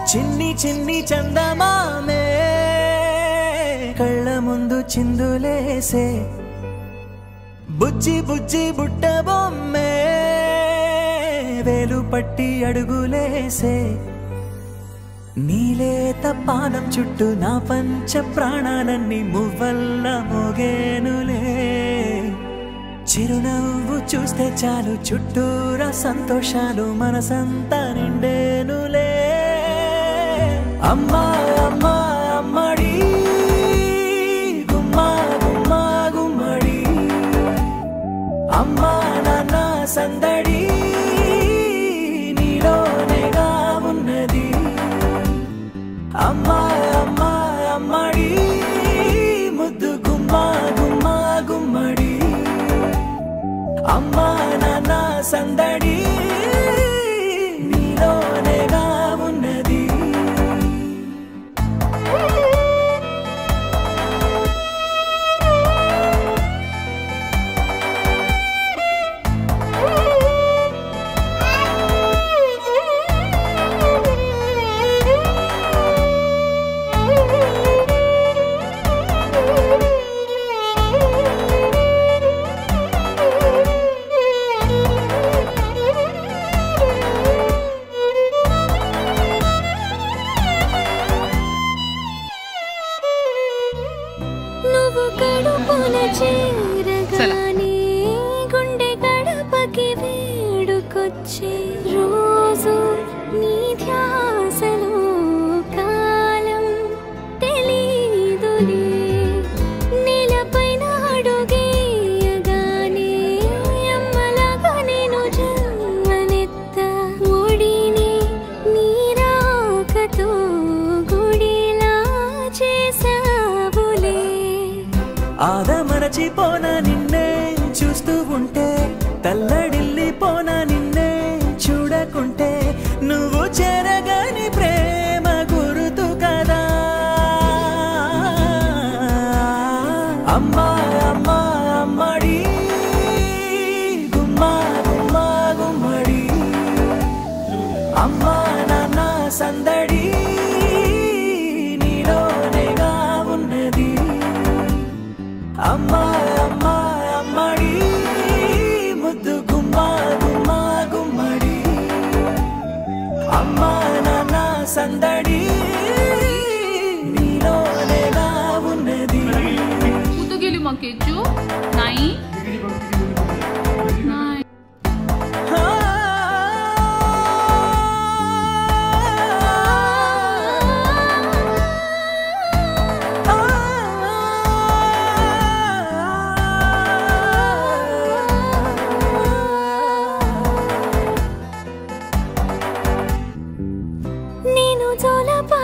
చిన్ని చిన్ని చందమామే కళ్ళ ముందు చిందులేసే బుజ్జి బుజ్జి బుట్ట బొమ్మే వేలు పట్టి అడుగులేసే నీలేత పానం చుట్టూ నా పంచ ప్రాణాలన్నీ మువ్వల్ల మోగేనులే చిరునవ్వు చూస్తే చాలు చుట్టూరా సంతోషాలు మనసంతా నిండేనులే అమ్మా అమ్మా అమ్మడి గుమ్మా గుమ్మా గుమ్మడి అమ్మా నాన్న సందడి నీలోనేగా ఉన్నది అమ్మా అమ్మా అమ్మడి ముద్దు గుమ్మా గుమ్మా గుమ్మడి అమ్మా నాన్న సందడి నీలోనేగా ఉన్నది నువ్వు కడుపున చేరగానే గుండె గడపకి వేడుకొచ్చే రోజు నీ ధ్యాసలో కాలం తెలీదులే నేలపైన అడుగేయగానే అమ్మలాగా నేను జన్మనెత్త ఒడిని నీ రాకతో గుడిలా చేసావులే ఆదమరచిపోనా నిన్నే చూస్తూ ఉంటే తల్లడిల్లిపోనా నిన్నే చూడకుంటే నువ్వు చేరగాని ప్రేమ గురుతు కదా అమ్మా అమ్మా అమ్మడి గుమ్మా గుమ్మా గుమ్మడి అమ్మా నాన్న సందడి నీలోనేగా ఉన్నది అమ్మా అమ్మా అమ్మడి ముద్దు గుమ్మా గుమ్మా గుమ్మడి అమ్మా నాన్న సందడి నీలోనేగా ఉన్నది Utugili makechu nai నేను జోలపా